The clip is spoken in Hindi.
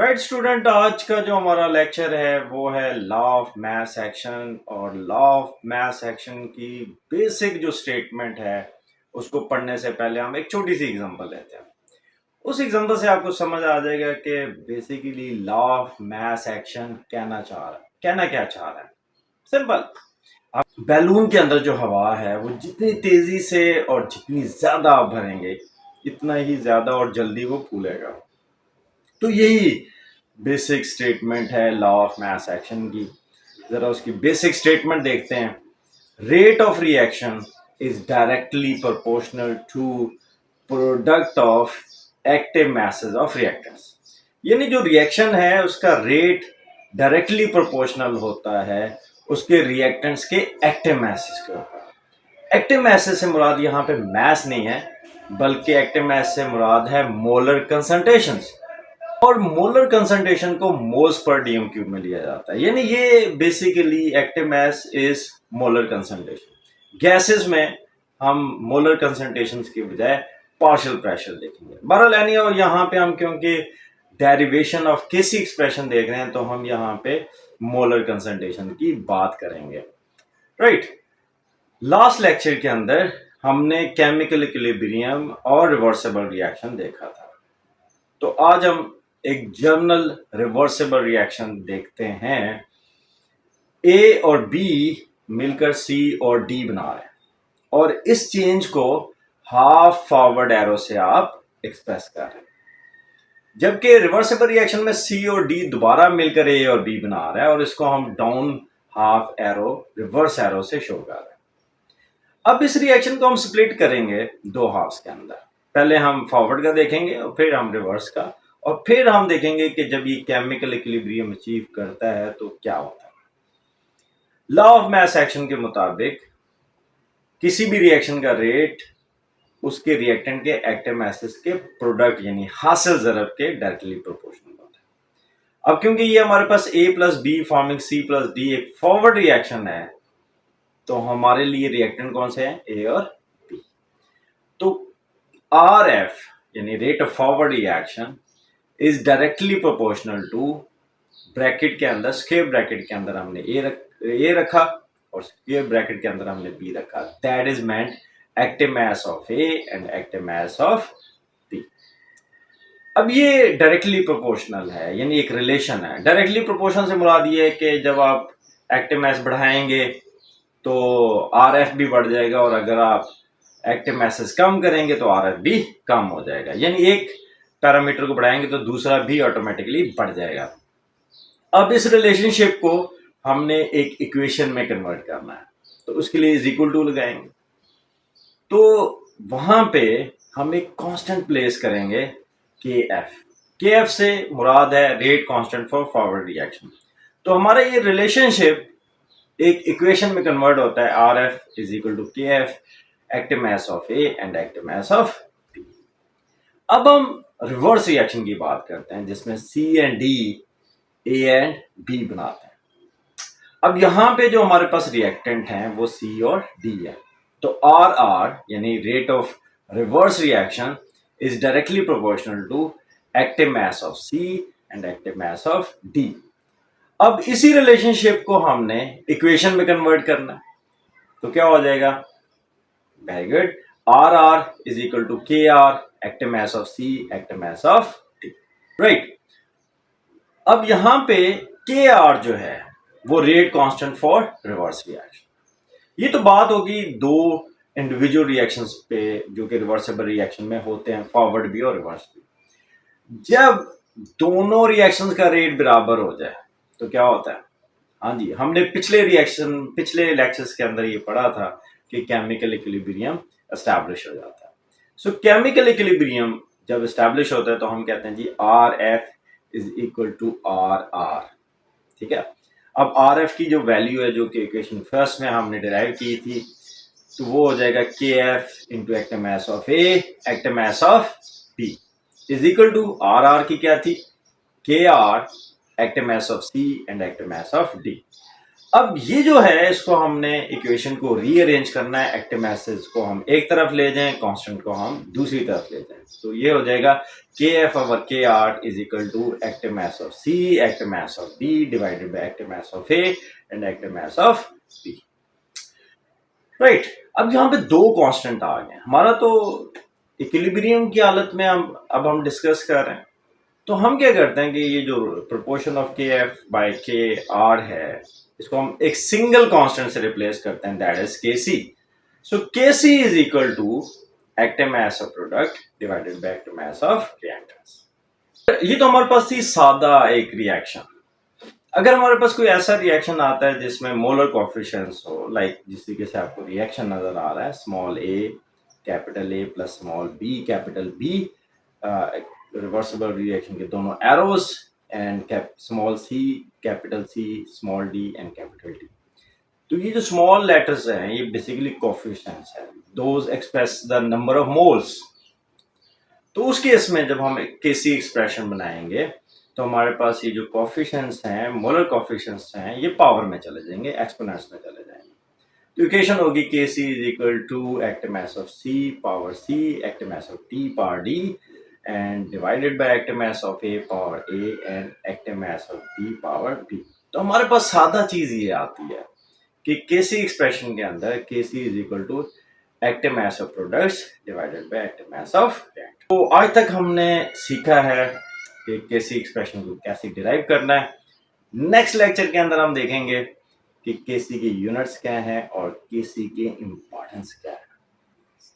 राइट स्टूडेंट, आज का जो हमारा लेक्चर है वो है लॉ ऑफ मास एक्शन। और लॉ ऑफ मास एक्शन की बेसिक जो स्टेटमेंट है उसको पढ़ने से पहले हम एक छोटी सी एग्जांपल लेते हैं। उस एग्जांपल से आपको समझ आ जाएगा कि basically law of mass action कहना क्या चाह रहा है। सिंपल। अब बैलून के अंदर जो हवा है वो जितनी तेजी से और जितनी ज्यादा आप भरेंगे इतना ही ज्यादा और जल्दी वो फूलेगा। तो यही बेसिक स्टेटमेंट है लॉ ऑफ मास एक्शन की। जरा उसकी बेसिक स्टेटमेंट देखते हैं। Rate of reaction is directly proportional to product of active masses of reactants. यानी जो रिएक्शन है उसका रेट डायरेक्टली प्रोपोर्शनल होता है उसके रिएक्टेंट्स के एक्टिव masses के ऊपर। एक्टिव masses से मुराद यहाँ पे मैस नहीं है, बल्कि एक्टिव mass से मुराद है मोलर कंसंट्रेशंस। और मोलर कंसंट्रेशन को मोल्स पर डीएम क्यूब में लिया जाता है। यानी ये basically active mass is molar concentration. Gases में हम मोलर कंसंट्रेशन की बजाय पार्शियल प्रेशर देखेंगे। बहरहाल एनी और यहाँ पे हम क्योंकि डेरिवेशन ऑफ केसी एक्सप्रेशन देख रहे हैं तो हम यहाँ पे मोलर कंसंट्रेशन की बात करेंगे। राइट। लास्ट लेक्चर के अंदर हमने केमिकल इक्विलिब्रियम और रिवर्सिबल रिएक्शन देखा था। तो आज हम एक जर्नल रिवर्सिबल रिएक्शन देखते हैं। ए और बी मिलकर सी और डी बना रहे हैं और इस चेंज को हाफ फॉरवर्ड एरो से आप एक्सप्रेस कर रहे हैं, जबकि रिवर्सिबल रिएक्शन में सी और डी दोबारा मिलकर ए और बी बना रहा है और इसको हम down half arrow reverse arrow से शो कर रहे हैं। अब इस रिएक्शन को हम स्प्लिट करेंगे दो हाफ्स के अंदर। पहले हम फॉरवर्ड का देखेंगे और फिर हम रिवर्स का, और फिर हम देखेंगे कि जब ये केमिकल इक्विलिब्रियम अचीव करता है तो क्या होता है। लॉ ऑफ मास एक्शन के मुताबिक किसी भी रिएक्शन का रेट उसके रिएक्टेंट के एक्टिव masses के प्रोडक्ट यानी हासिल ज़रब के डायरेक्टली प्रोपोर्शनल होता है। अब क्योंकि ये हमारे पास A plus be forming C plus D एक फॉरवर्ड रिएक्शन है, तो हमारे लिए रिएक्टेंट कौन से हैं? A और B। तो RF यानी rate of forward reaction is directly proportional to, bracket के अंदर स्क्वायर ब्रैकेट के अंदर हमने ए रखा और स्क्वायर ब्रैकेट के अंदर हमने बी रखा। That is meant active mass of A and active mass of B. अब ये डायरेक्टली प्रोपोर्शनल है, यानी एक रिलेशन है। डायरेक्टली प्रोपोर्शनल से मुराद ये है कि जब आप एक्टिव मास बढ़ाएंगे तो RF भी बढ़ जाएगा, और अगर आप एक्टिव masses कम करेंगे तो RF भी कम हो जाएगा। यानी एक पैरामीटर को बढ़ाएंगे तो दूसरा भी ऑटोमेटिकली बढ़ जाएगा। अब इस रिलेशनशिप को हमने एक इक्वेशन में कन्वर्ट करना है, तो उसके लिए इज इक्वल टू लगाएंगे। तो वहां पे हम एक कांस्टेंट प्लेस करेंगे के एफ से मुराद है rate constant for forward reaction. तो हमारा ये रिलेशनशिप एक इक्वेशन में कन्वर्ट होता है। R f is equal to k f active mass of A and active mass of B. अब हम रिवर्स रिएक्शन की बात करते हैं जिसमें C and D A and B बनाते हैं। अब यहां पे जो हमारे पास रिएक्टेंट हैं वो सी और डी है। तो आर आर यानी rate of reverse reaction is directly proportional to active mass of C and active mass of D. अब इसी रिलेशनशिप को हमने इक्वेशन में कन्वर्ट करना है, तो क्या हो जाएगा? Very good. R r is equal to k are active mass of C active mass of D. Right. अब यहां पे के आर जो है वो rate constant for reverse reaction. ये तो बात होगी दो इंडिविजुअल रिएक्शंस पे जो कि रिवर्सिबल रिएक्शन में होते हैं, फॉरवर्ड भी और रिवर्स भी। जब दोनों रिएक्शंस का रेट बराबर हो जाए तो क्या होता है? हाँ जी, हमने पिछले लेक्चर्स के अंदर ये पढ़ा था कि केमिकल इक्विलिब्रियम एस्टैब्लिश हो जाता है। सो केमिकल इक्विलिब्रियम जब एस्टैब्लिश होता है तो हम कहते हैं जी r f is equal to are r. ठीक है। अब आर एफ की जो वैल्यू है जो कि इक्वेशन फर्स्ट में हमने डिराइव की थी, तो वो हो जाएगा K F into active mass of A active mass of B is equal to are R की क्या थी? K are active mass of C and active mass of D. अब ये जो है इसको हमने इक्वेशन को रीअरेंज करना है, एक्टिव मासेस को हम एक तरफ ले जाएं, कांस्टेंट को हम दूसरी तरफ ले जाएं। तो ये हो जाएगा K F over K R is equal to active mass of C, active mass of B divided by active mass of A and active mass of B. Right, अब यहाँ पे दो कांस्टेंट आ गए हमारा, तो इक्विलिब्रियम की हालत में हम डिस्कस कर रहे हैं। तो हम क्या करते हैं कि ये जो प्रोपोर्शन ऑफ के एफ बाय के आर है इसको हम एक सिंगल कांस्टेंट से रिप्लेस करते हैं, दैट इज के c. So K c is equal to active mass of product divided by active mass of reactants. ये तो हमारे पास थी सादा एक रिएक्शन। अगर हमारे पास कोई ऐसा रिएक्शन आता है जिसमें मोलर कोफिशिएंट्स हो, लाइक जिस तरीके से आपको रिएक्शन नजर आ रहा है, small A capital A plus small B capital B, reversible reaction के दोनों arrows, and small C capital C small D and capital D. तो ये जो स्मॉल लेटर्स हैं ये बेसिकली कोफिशिएंट्स हैं, those express the number of moles. तो उस केस में जब हम केसी एक्सप्रेशन बनाएंगे तो हमारे पास ये जो कोफिशिएंट्स हैं, मोलर कोफिशिएंट्स हैं, ये पावर में चले जाएंगे, एक्सपोनेंट्स में चले जाएंगे। तो इक्वेशन होगी K c is equal to active mass of C power c active mass of D power d and divided by active mass of A power a and active mass of B power b. तो हमारे पास सादा चीज ये आती है कि के सी एक्सप्रेशन के अंदर K c is equal to active mass of products divided by active mass of reactant. तो आज तक हमने सीखा है कि केसी एक्सप्रेशन को कैसे डिराइव करना है। नेक्स्ट लेक्चर के अंदर हम देखेंगे कि केसी के यूनिट्स क्या हैं और केसी के इंपॉर्टेंस क्या है।